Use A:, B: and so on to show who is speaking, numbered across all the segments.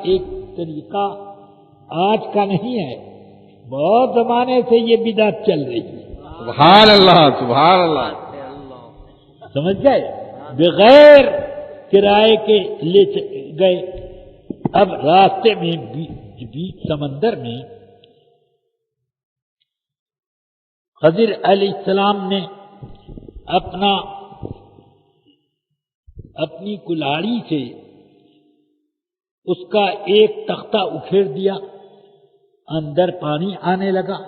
A: ایک طریقہ آج کا نہیں ہے، بہت زمانے سے یہ بدعت چل رہی ہے۔
B: سبحان اللہ، سبحان اللہ۔
A: سمجھ گئے؟ بغیر کرائے کے لے گئے، اب راستے میں بیچ سمندر میں خضر علیہ السلام نے اپنی کلاڑی سے اس کا ایک تختہ اکھیڑ دیا، اندر پانی آنے لگا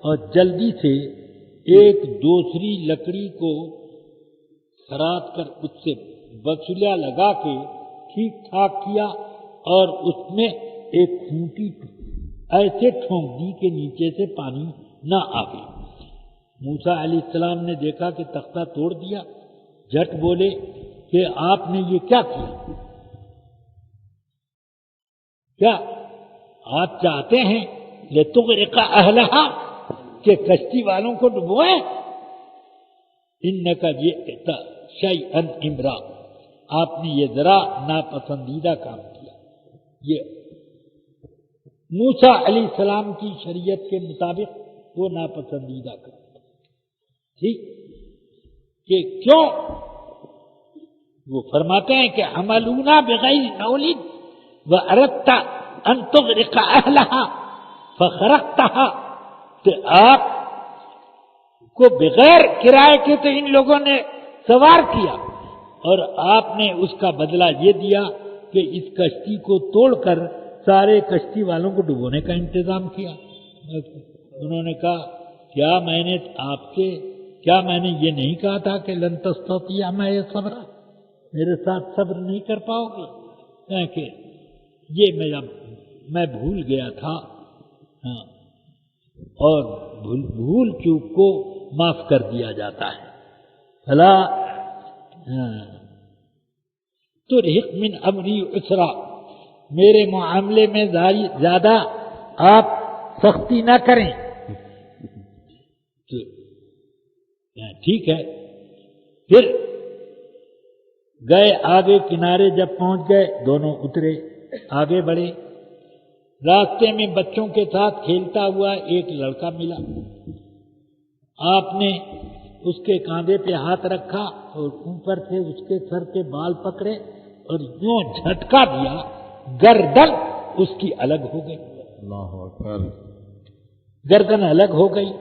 A: اور جلدی سے ایک دوسری لکڑی کو خراب کر اس سے بسولیا لگا کے ٹھیک ٹھاک کیا اور اس میں ایک کھونٹی ایسے ٹھونک دی کہ نیچے سے پانی نہ آئے۔ موسیٰ علیہ السلام نے دیکھا کہ تختہ توڑ دیا، جھٹ بولے کہ آپ نے یہ کیا کیا؟ کیا آپ چاہتے ہیں لتغرق اہلہا کہ کشتی والوں کو ڈبوئیں؟ انکا جئت شیئا امرا، آپ نے یہ ذرا ناپسندیدہ کام کیا۔ یہ موسیٰ علیہ السلام کی شریعت کے مطابق وہ ناپسندیدہ کام تھا، ٹھیک؟ کہ کیوں؟ وہ فرماتے ہیں کہ عملونا بغیر مولد وَأَرَدْتَ أَن تُغْرِقَ أَهْلَهَا فَخَرَقْتَهَا، کہ آپ کو بغیر کرائے کے تو ان لوگوں نے سوار کیا اور آپ نے اس کا بدلہ یہ دیا کہ اس کشتی کو توڑ کر سارے کشتی والوں کو ڈبونے کا انتظام کیا۔ انہوں نے کہا کیا میں نے یہ نہیں کہا تھا کہ لن تستطیع معی صبرا، میرے ساتھ صبر نہیں کر پاؤ گے؟ کہ یہ میں بھول گیا تھا، اور بھول چوک کو معاف کر دیا جاتا ہے۔ فلا ترہق من امری عسرا، میرے معاملے میں زیادہ آپ سختی نہ کریں۔ تو ٹھیک ہے، پھر گئے آگے کنارے، جب پہنچ گئے دونوں اترے، آگے بڑھے، راستے میں بچوں کے ساتھ کھیلتا ہوا ایک لڑکا ملا، آپ نے اس کے کاندھے پہ ہاتھ رکھا اور اوپر سے اس کے سر کے بال پکڑے اور یوں جھٹکا دیا، گردن اس کی الگ ہو گئی،
B: اللہ اکبر،
A: گردن الگ ہو گئی۔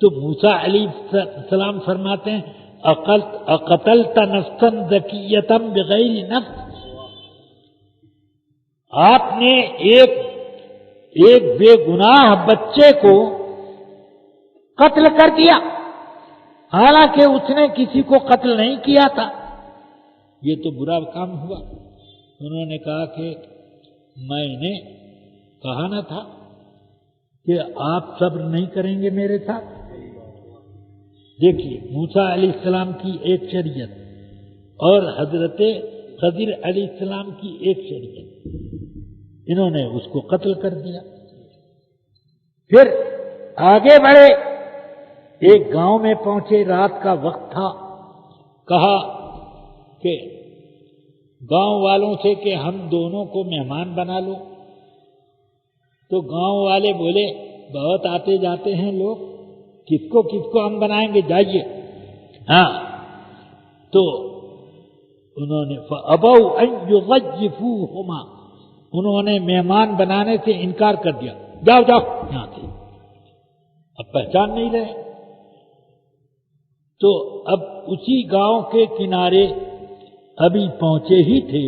A: تو موسیٰ علیہ السلام فرماتے ہیں اقتلت نفسا زکیۃ بغیر نفس، آپ نے ایک بے گناہ بچے کو قتل کر دیا، حالانکہ اس نے کسی کو قتل نہیں کیا تھا، یہ تو برا کام ہوا۔ انہوں نے کہا کہ میں نے کہا نہ تھا کہ آپ صبر نہیں کریں گے میرے ساتھ؟ دیکھیے موسیٰ علیہ السلام کی ایک شریعت اور حضرت خضر علیہ السلام کی ایک شریعت، انہوں نے اس کو قتل کر دیا۔ پھر آگے بڑھے، ایک گاؤں میں پہنچے، رات کا وقت تھا، کہا کہ گاؤں والوں سے کہ ہم دونوں کو مہمان بنا لو۔ تو گاؤں والے بولے بہت آتے جاتے ہیں لوگ، کس کو ہم بنائیں گے، جائیے۔ ہاں، تو انہوں نے فَأَبَوْا أَن يُضَيِّفُوهُمَا، انہوں نے مہمان بنانے سے انکار کر دیا، جاؤ یہاں سے، اب پہچان نہیں رہے۔ تو اب اسی گاؤں کے کنارے ابھی پہنچے ہی تھے،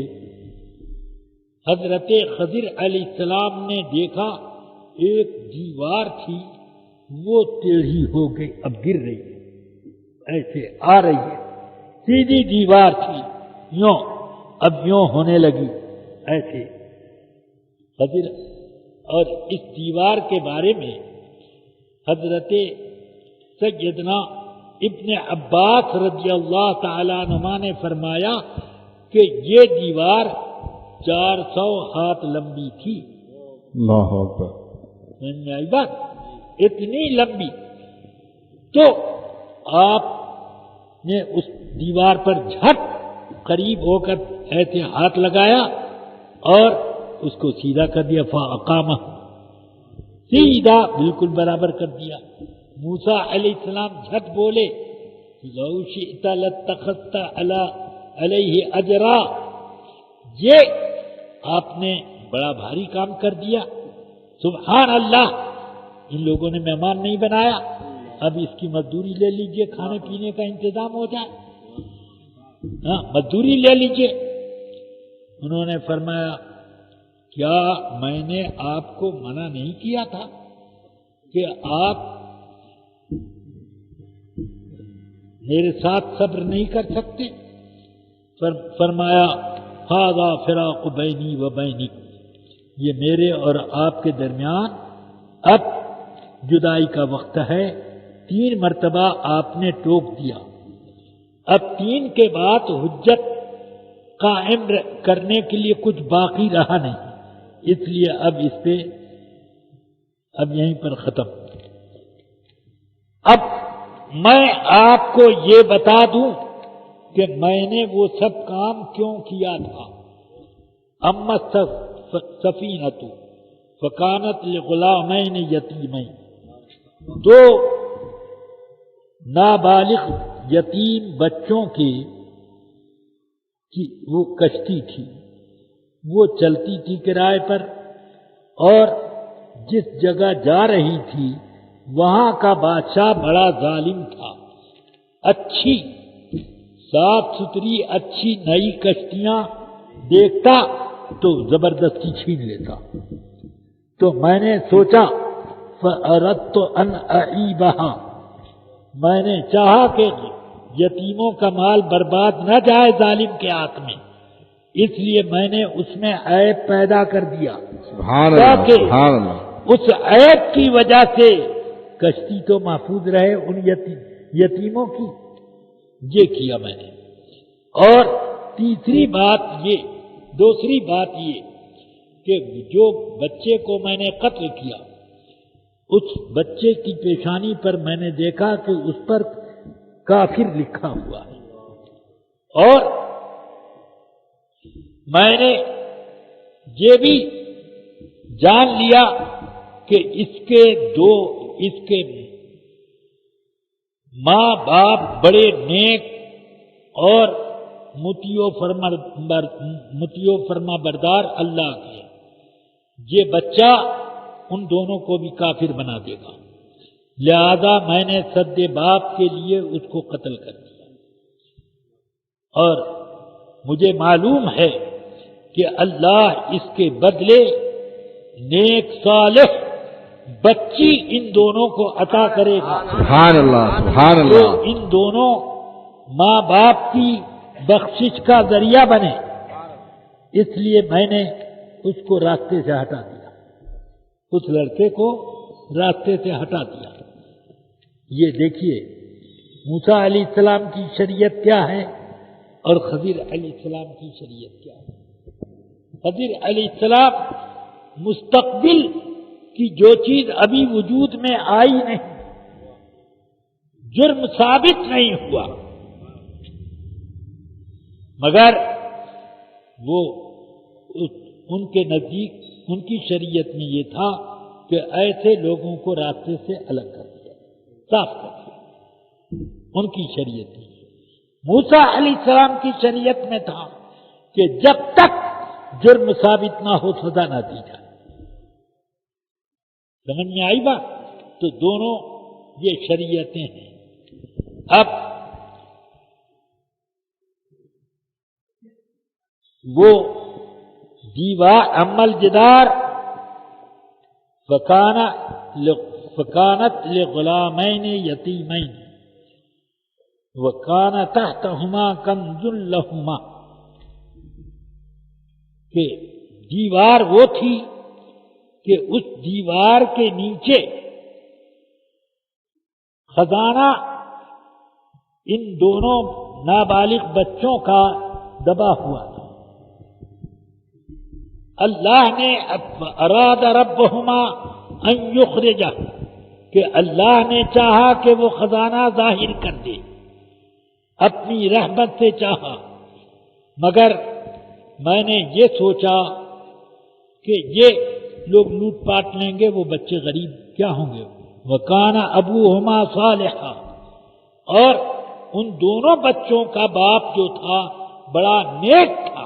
A: حضرت خضر علیہ السلام نے دیکھا ایک دیوار تھی، وہ ٹیڑھی ہو گئی، اب گر رہی ہے، ایسے آ رہی ہے، سیدھی دیوار تھی، یوں اب یوں ہونے لگی ایسے خضر۔ اور اس دیوار کے بارے میں حضرت سیدنا ابن عباس رضی اللہ تعالیٰ عنہما نے فرمایا کہ یہ دیوار 400 ہاتھ لمبی تھی۔
B: اللہ اکبر،
A: بات اتنی لمبی، تو آپ نے اس دیوار پر جھٹ قریب ہو کر ایسے ہاتھ لگایا اور اس کو سیدھا کر دیا، فاقامہ، سیدھا بالکل برابر کر دیا۔ موسیٰ علیہ السلام جھٹ بولے، لو شئت لاتخذت علیہ اجرا، یہ آپ نے بڑا بھاری کام کر دیا، سبحان اللہ، ان لوگوں نے مہمان نہیں بنایا، اب اس کی مزدوری لے لیجئے، کھانے پینے کا انتظام ہو جائے، ہاں مزدوری لے لیجئے۔ انہوں نے فرمایا کیا میں نے آپ کو منع نہیں کیا تھا کہ آپ میرے ساتھ صبر نہیں کر سکتے؟ فرمایا ھذا فراق بینی و بینک، یہ میرے اور آپ کے درمیان اب جدائی کا وقت ہے۔ 3 مرتبہ آپ نے ٹوک دیا، اب 3 کے بعد حجت قائم کرنے کے لیے کچھ باقی رہا نہیں، اس لیے اب اس پہ اب یہیں پر ختم۔ اب میں آپ کو یہ بتا دوں کہ میں نے وہ سب کام کیوں کیا تھا۔ اما السفینۃ فکانت لغلامین یتیمین، 2 نابالغ یتیم بچوں کی وہ کشتی تھی، وہ چلتی تھی کرائے پر، اور جس جگہ جا رہی تھی وہاں کا بادشاہ بڑا ظالم تھا، اچھی صاف ستھری اچھی نئی کشتیاں دیکھتا تو زبردستی چھین لیتا۔ تو میں نے سوچا فَأَرَدْتُ أَنْ أَعِيبَهَا، میں نے چاہا کہ یتیموں کا مال برباد نہ جائے ظالم کے ہاتھ میں، اس لیے میں نے اس میں عیب پیدا کر دیا
B: سبحان اللہ،
A: تاکہ
B: سبحان اللہ،
A: اس عیب کی وجہ سے کشتی تو محفوظ رہے ان یتیموں کی۔ یہ کیا میں نے۔ اور دوسری بات یہ کہ جو بچے کو میں نے قتل کیا، اس بچے کی پیشانی پر میں نے دیکھا کہ اس پر کافر لکھا ہوا ہے، اور میں نے یہ بھی جان لیا کہ اس کے ماں باپ بڑے نیک اور مطیع فرما بردار اللہ کے، یہ بچہ ان دونوں کو بھی کافر بنا دے گا، لہذا میں نے سد باپ کے لیے اس کو قتل کر دیا۔ اور مجھے معلوم ہے کہ اللہ اس کے بدلے نیک صالح بچی ان دونوں کو عطا کرے گا،
B: سبحان اللہ، سبحان
A: جو
B: اللہ،
A: ان دونوں ماں باپ کی بخشش کا ذریعہ بنے۔ اس لیے میں نے اس کو راستے سے ہٹا دیا، اس لڑکے کو راستے سے ہٹا دیا۔ یہ دیکھیے موسیٰ علیہ السلام کی شریعت کیا ہے اور خضر علیہ السلام کی شریعت کیا ہے۔ خضر علیہ السلام مستقبل کی جو چیز ابھی وجود میں آئی نہیں، جرم ثابت نہیں ہوا، مگر وہ ان کے نزدیک ان کی شریعت میں یہ تھا کہ ایسے لوگوں کو راستے سے الگ کر دیا، صاف کر دیا، ان کی شریعت میں۔ موسیٰ علیہ السلام کی شریعت میں تھا کہ جب تک جرم ثابت نہ ہو سزا نہ دی جائے۔ سمجھ میں آئی بات؟ تو دونوں یہ شریعتیں ہیں۔ اب وہ دیوار عمل جدار فکانت لغلامین یتیمین وکان تحتہما کنز لہما، کہ دیوار وہ تھی کہ اس دیوار کے نیچے خزانہ ان دونوں نابالغ بچوں کا دبا ہوا تھا۔ اللہ نے اراد ربہما ان یخرجہ، کہ اللہ نے چاہا کہ وہ خزانہ ظاہر کر دے، اپنی رحمت سے چاہا، مگر میں نے یہ سوچا کہ یہ لوگ لوٹ پاٹ لیں گے، وہ بچے غریب کیا ہوں گے؟ وَكَانَ أَبُوهُمَا صَالِحًا، اور ان دونوں بچوں کا باپ جو تھا بڑا نیک تھا،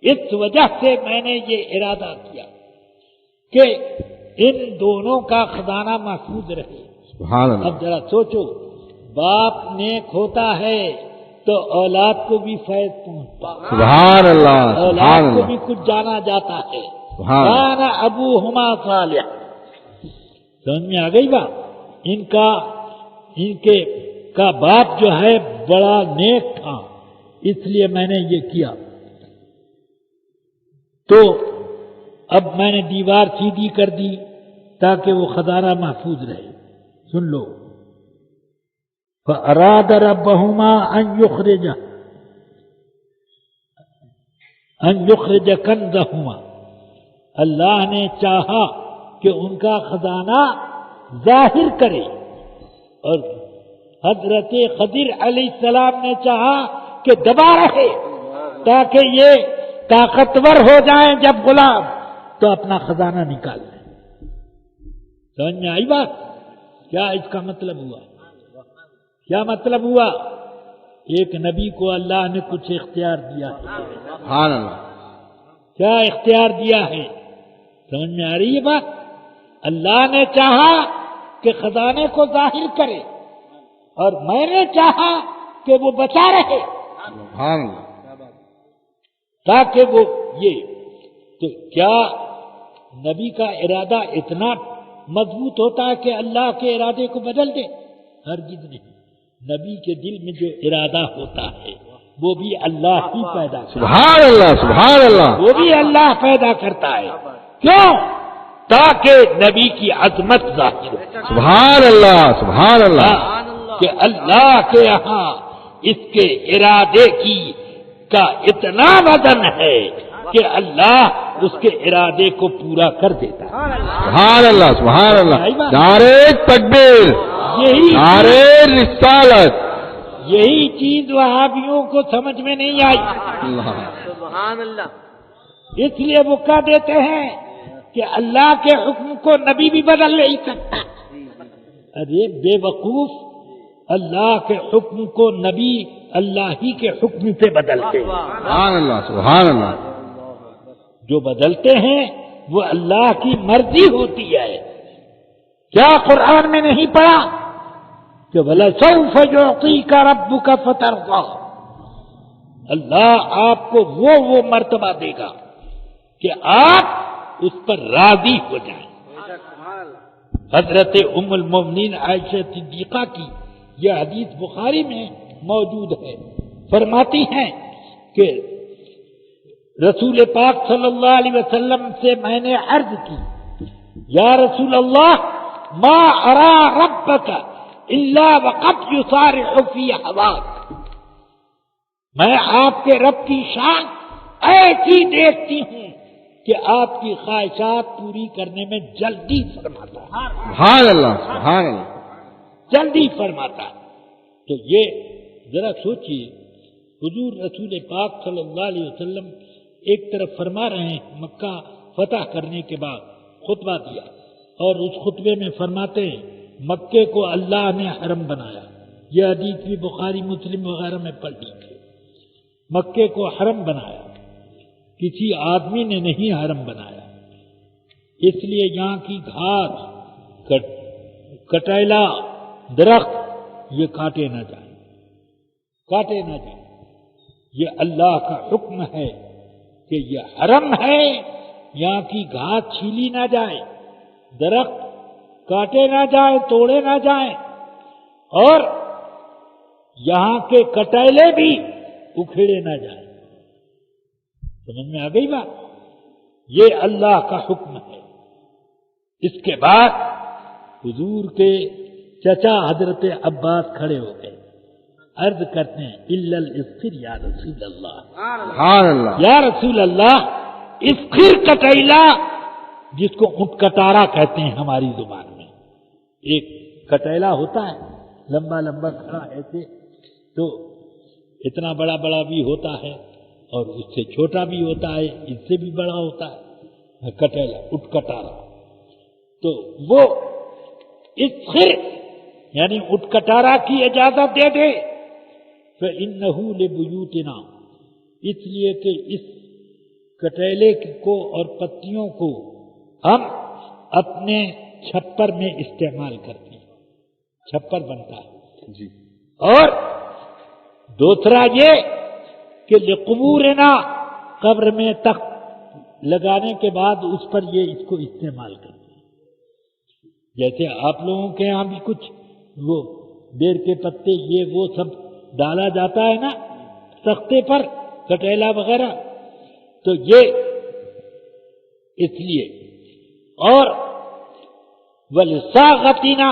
A: اس وجہ سے میں نے یہ ارادہ کیا کہ ان دونوں کا خزانہ محفوظ رہے۔
B: سبحان
A: اب
B: اللہ،
A: ذرا سوچو، باپ نیک ہوتا ہے تو اولاد کو بھی فیض پہنچتا ہے،
B: سبحان اللہ، سبحان
A: اولاد کو
B: اللہ،
A: بھی کچھ جانا جاتا ہے۔
B: سبحان اللہ،
A: کان ابوہما صالح، سمجھ میں آ گئی بات؟ ان کے کا باپ جو ہے بڑا نیک تھا، اس لیے میں نے یہ کیا۔ تو اب میں نے دیوار سیدھی کر دی تاکہ وہ خزانہ محفوظ رہے۔ سن لو، فَأَرَادَ رَبَّهُمَا أَن يُخْرِجَ كَنْزَهُمَا، اللہ نے چاہا کہ ان کا خزانہ ظاہر کرے، اور حضرت خضر علیہ السلام نے چاہا کہ دبا رہے تاکہ یہ طاقتور ہو جائیں جب غلام تو اپنا خزانہ نکال لیں۔ سمجھ میں آئی بات؟ کیا اس کا مطلب ہوا؟ کیا مطلب ہوا؟ ایک نبی کو اللہ نے کچھ اختیار دیا ہے۔
B: سبحان اللہ،
A: کیا اختیار دیا ہے؟ سمجھ میں آ رہی ہے بات؟ اللہ نے چاہا کہ خزانے کو ظاہر کرے، اور میں نے چاہا کہ وہ بچا رہے
B: سبحان اللہ،
A: تاکہ وہ یہ۔ تو کیا نبی کا ارادہ اتنا مضبوط ہوتا ہے کہ اللہ کے ارادے کو بدل دے؟ ہرگز نہیں۔ نبی کے دل میں جو ارادہ ہوتا ہے وہ بھی اللہ ہی پیدا کرتا ہے،
B: سبحان اللہ، سبحان اللہ،
A: وہ بھی اللہ پیدا کرتا ہے۔ کیوں؟ تاکہ نبی کی عظمت ظاہر ہو،
B: سبحان اللہ، سبحان اللہ،
A: کہ اللہ کے یہاں اس کے ارادے کا اتنا وزن ہے کہ اللہ اس کے ارادے کو پورا کر دیتا ہے۔
B: سبحان اللہ، سبحان اللہ، نعرہ تکبیر،
A: یہی
B: نعرہ رسالت،
A: یہی چیز وہابیوں کو سمجھ میں نہیں آئی،
B: اللہ،
A: اس لیے وہ کہہ دیتے ہیں کہ اللہ کے حکم کو نبی بھی بدل نہیں سکتا۔ ارے بے وقوف، اللہ کے حکم کو نبی اللہ ہی کے حکم سے بدلتے ہیں،
B: سبحان اللہ، سبحان اللہ،
A: جو بدلتے ہیں وہ اللہ کی مرضی ہوتی ہے۔ کیا قرآن میں نہیں پڑھا کہ وَلَسَوْفَ يُعْطِيكَ رَبُّكَ فَتَرْضَىٰ، اللہ آپ کو وہ مرتبہ دے گا کہ آپ اس پر راضی ہو جائیں۔ حضرت ام المومنین عائشہ صدیقہ کی یہ حدیث بخاری میں موجود ہے، فرماتی ہیں کہ رسول پاک صلی اللہ علیہ وسلم سے میں نے عرض کی، یا رسول اللہ ما ارا ربک الا وقد یصارع فی ہواک، میں آپ کے رب کی شان ایسی دیکھتی ہوں کہ آپ کی خواہشات پوری کرنے میں جلدی فرماتا ہے،
B: سبحان اللہ، سبحان اللہ،
A: جلدی فرماتا ہے۔ تو یہ ذرا سوچئے، حضور رسول پاک صلی اللہ علیہ وسلم ایک طرف فرما رہے ہیں، مکہ فتح کرنے کے بعد خطبہ دیا، اور اس خطبے میں فرماتے ہیں مکے کو اللہ نے حرم بنایا۔ یہ حدیث بھی بخاری مسلم وغیرہ میں پڑھ لی ہے، مکے کو حرم بنایا، کسی آدمی نے نہیں حرم بنایا، اس لیے یہاں کی گھاس، کٹیلا، درخت یہ کاٹے نہ جائیں، کاٹے نہ جائیں۔ یہ اللہ کا حکم ہے کہ یہ حرم ہے، یہاں کی گھاس چھیلی نہ جائے، درخت کاٹے نہ جائیں، توڑے نہ جائیں، اور یہاں کے کٹیلے بھی اکھیڑے نہ جائیں۔ سمجھ میں آ گئی بات؟ یہ اللہ کا حکم ہے۔ اس کے بعد حضور کے چچا حضرت عباس کھڑے ہو گئے، عرض کرتے ہیں الا الاسخر یا رسول اللہ،
B: سبحان اللہ،
A: یا رسول اللہ، اسخر کٹیلا جس کو اونٹ کٹارا کہتے ہیں ہماری زبان میں، ایک کٹیلا ہوتا ہے لمبا لمبا کھڑا ایسے، تو اتنا بڑا بڑا بھی ہوتا ہے اور اس سے چھوٹا بھی ہوتا ہے، اس سے بھی بڑا ہوتا ہے، کٹیلا اٹھ کٹارا، تو وہ اسخر یعنی اٹھ کٹارا کی اجازت دے دے، فإنہ لبیوتنا، اس لیے کہ اس کٹیلے کو اور پتیوں کو ہم اپنے چھپر میں استعمال کرتے ہیں، چھپر بنتا ہے
B: جی،
A: اور دوسرا یہ کہ لقبورنا، قبر میں تخت لگانے کے بعد اس پر یہ اس کو استعمال کرتے ہیں، جیسے آپ لوگوں کے یہاں بھی کچھ وہ بیر کے پتے یہ وہ سب ڈالا جاتا ہے نا تختے پر، کٹیلا وغیرہ، تو یہ اس لیے، اور ولساغتنا،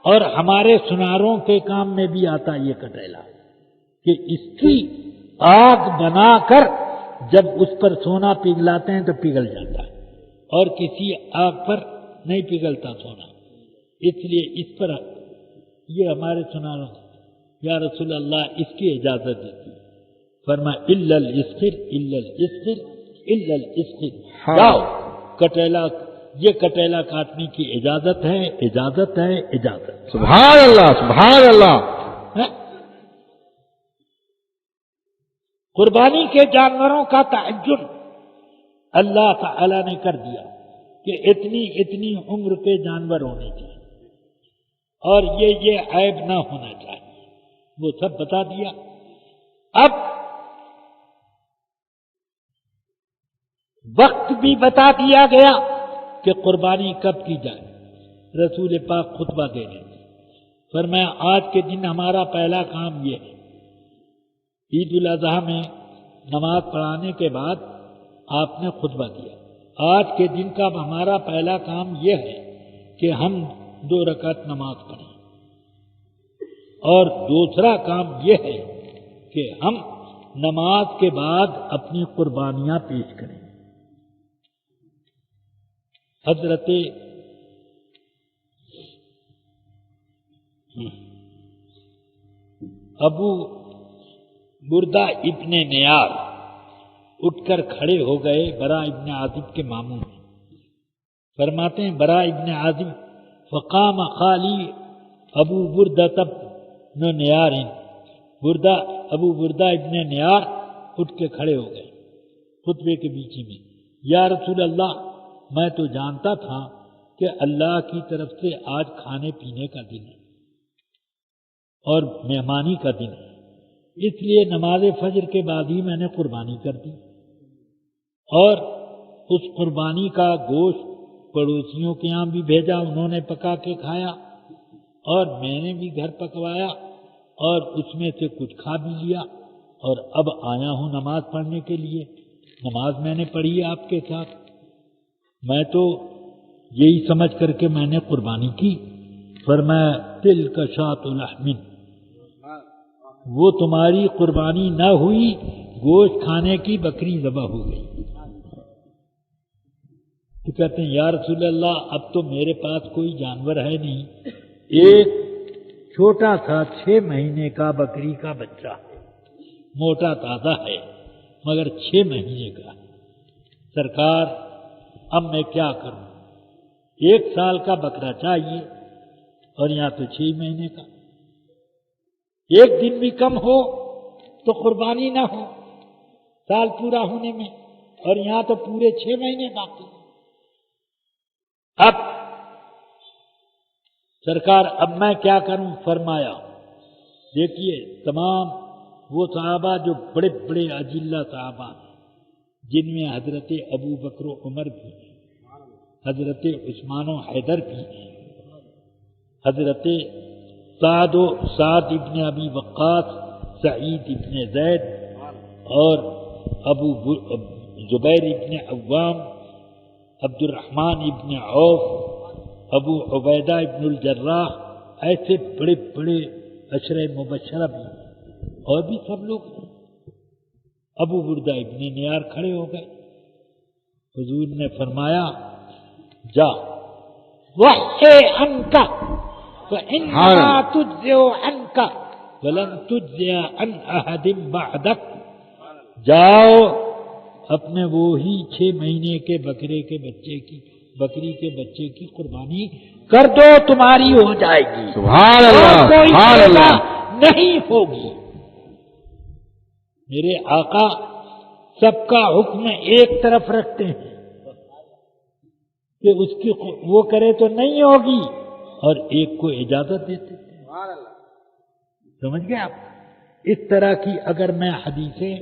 A: اور ہمارے سناروں کے کام میں بھی آتا یہ کٹیلا، کہ اس کی آگ بنا کر جب اس پر سونا پگھلاتے ہیں تو پگھل جاتا ہے، اور کسی آگ پر نہیں پگھلتا سونا، اس لیے اس پر یہ ہمارے سناروں یا رسول اللہ اس کی اجازت دیتی، فرمایا الا الاسخر الا الاسخر الا الاسخر، جاؤ کٹیلا، یہ کٹیلا کاٹنے کی اجازت ہے، اجازت ہے، اجازت۔
B: سبحان اللہ، سبحان اللہ۔
A: قربانی کے جانوروں کا تعین اللہ تعالی نے کر دیا کہ اتنی اتنی عمر کے جانور ہونے چاہیے اور یہ عیب نہ ہونا چاہیے، وہ سب بتا دیا۔ اب وقت بھی بتا دیا گیا کہ قربانی کب کی جائے۔ رسول پاک خطبہ دے رہے تھے، فرمایا آج کے دن ہمارا پہلا کام یہ ہے، عید الاضحیٰ میں نماز پڑھانے کے بعد آپ نے خطبہ دیا، آج کے دن کا ہمارا پہلا کام یہ ہے کہ ہم 2 رکعت نماز پڑھیں، اور دوسرا کام یہ ہے کہ ہم نماز کے بعد اپنی قربانیاں پیش کریں۔ حضرت ابو بردہ ابن نیار اٹھ کر کھڑے ہو گئے برا ابن عازب کے ماموں میں، فرماتے ہیں برا ابن عازب فقام خالی ابو بردہ ابن نیار، ابو بردہ ابن نیار اٹھ کے کھڑے ہو گئے خطبے کے بیچ میں، یا رسول اللہ میں تو جانتا تھا کہ اللہ کی طرف سے آج کھانے پینے کا دن ہے اور مہمانی کا دن ہے، اس لیے نماز فجر کے بعد ہی میں نے قربانی کر دی، اور اس قربانی کا گوشت پڑوسیوں کے یہاں بھی بھیجا، انہوں نے پکا کے کھایا، اور میں نے بھی گھر پکوایا اور اس میں سے کچھ کھا بھی لیا، اور اب آیا ہوں نماز پڑھنے کے لیے، نماز میں نے پڑھی آپ کے ساتھ، میں تو یہی سمجھ کر کے میں نے قربانی کی۔ فرمایا تلک شاۃ لحم، وہ تمہاری قربانی نہ ہوئی، گوشت کھانے کی بکری ذبح ہو گئی۔ تو کہتے ہیں یا رسول اللہ اب تو میرے پاس کوئی جانور ہے نہیں، ایک چھوٹا سا 6 مہینے کا بکری کا بچہ ہے، موٹا تازہ ہے مگر 6 مہینے کا، سرکار اب میں کیا کروں، 1 سال کا بکرا چاہیے اور یہاں تو 6 مہینے کا، 1 دن بھی کم ہو تو قربانی نہ ہو سال پورا ہونے میں، اور یہاں تو پورے 6 مہینے باقی۔ اب سرکار اب میں کیا کروں؟ فرمایا دیکھیے تمام وہ صحابہ جو بڑے بڑے اجلہ صحابہ ہیں، جن میں حضرت ابو بکر و عمر بھی ہیں، حضرت عثمان و حیدر بھی ہیں، حضرت سعد ابن ابی وقاص، سعید ابن زید، اور ابو زبیر ابن عوام، عبد الرحمن ابن عوف، ابو عبیدہ ابن الجراح، ایسے بڑے بڑے عشرہ مبشرہ بھی ہیں، اور بھی سب لوگ ہیں۔ ابو بردہ ابن نیار کھڑے ہو گئے، حضور نے فرمایا جا وحی عنک فإنما تجزئ عنک ولن تجزئ عن احد بعدک، جاؤ اپنے وہی 6 مہینے کے بکری کے بچے کی قربانی کر دو، تمہاری ہو جائے گی،
B: سبحان اللہ،
A: اور کوئی
B: سبحان
A: سزا
B: اللہ۔
A: نہیں ہوگی۔ میرے آقا سب کا حکم ایک طرف رکھتے ہیں کہ اس کی وہ کرے تو نہیں ہوگی، اور ایک کو اجازت دیتے ہیں۔ سمجھ گئے آپ؟ اس طرح کی اگر میں حدیثیں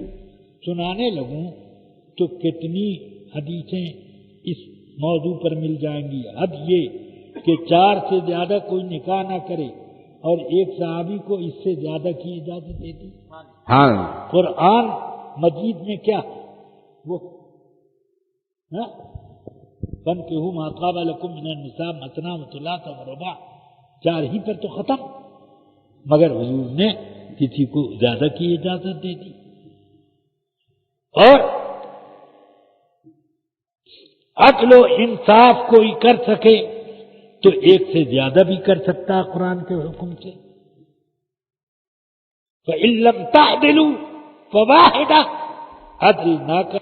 A: سنانے لگوں تو کتنی حدیثیں اس موضوع پر مل جائیں گی۔ اب یہ کہ 4 سے زیادہ کوئی نکاح نہ کرے، اور ایک صحابی کو اس سے زیادہ کی اجازت دے دی۔
B: ہاں
A: قرآن مجید میں کیا وہ فَانكِحُوا مَا طَابَ لَكُم مِّنَ النِّسَاءِ مَثْنَىٰ وَثُلَاثَ وَرُبَاعَ، 4 ہی پر تو ختم، مگر حضور نے کسی کو زیادہ کی اجازت دے دی۔ اور عدل و انصاف کوئی کر سکے تو ایک سے زیادہ بھی کر سکتا ہے قرآن کے حکم سے۔ فَإِن لَّمْ تَعْدِلُوا فَوَاحِدَةً، عدل نہ کر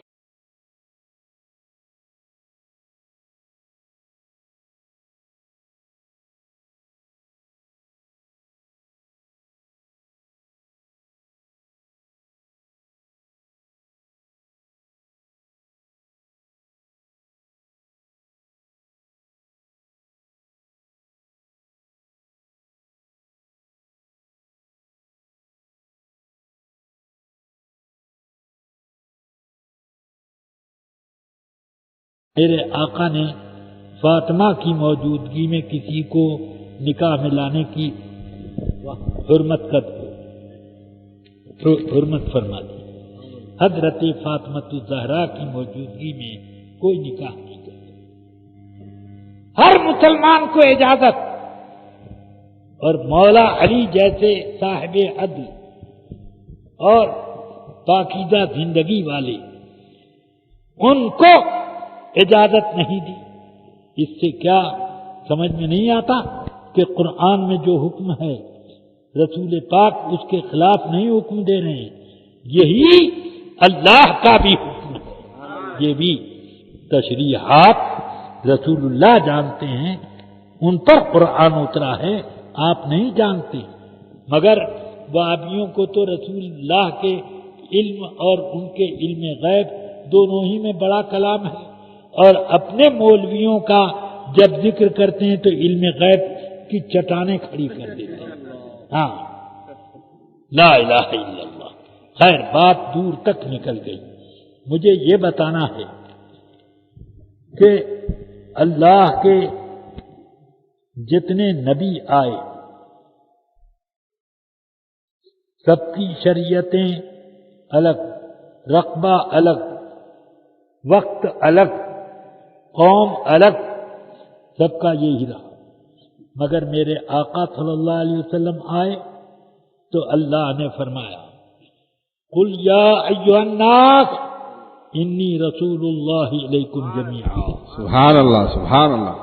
A: میرے آقا نے فاطمہ کی موجودگی میں کسی کو نکاح میں لانے کی حرمت فرما دی۔ حضرت فاطمہ الزہرا کی موجودگی میں کوئی نکاح نہیں کرتا، ہر مسلمان کو اجازت، اور مولا علی جیسے صاحب عدل اور پاکیزہ زندگی والے ان کو اجازت نہیں دی۔ اس سے کیا سمجھ میں نہیں آتا کہ قرآن میں جو حکم ہے رسول پاک اس کے خلاف نہیں حکم دے رہے ہیں، یہی اللہ کا بھی حکم ہے۔ یہ بھی تشریحات رسول اللہ جانتے ہیں، ان پر قرآن اترا ہے، آپ نہیں جانتے۔ مگر وہابیوں کو تو رسول اللہ کے علم اور ان کے علم غیب دونوں ہی میں بڑا کلام ہے، اور اپنے مولویوں کا جب ذکر کرتے ہیں تو علم غیب کی چٹانیں کھڑی کر دیتے ہیں۔ ہاں، لا الہ الا اللہ۔ خیر، بات دور تک نکل گئی۔ مجھے یہ بتانا ہے کہ اللہ کے جتنے نبی آئے سب کی شریعتیں الگ، رقبہ الگ، وقت الگ، قوم الگ، سب کا یہی رہا۔ مگر میرے آقا صلی اللہ علیہ وسلم آئے تو اللہ نے فرمایا قل یا ایھا الناس انی رسول اللہ الیکم جمیعا۔
B: سبحان اللہ، سبحان اللہ۔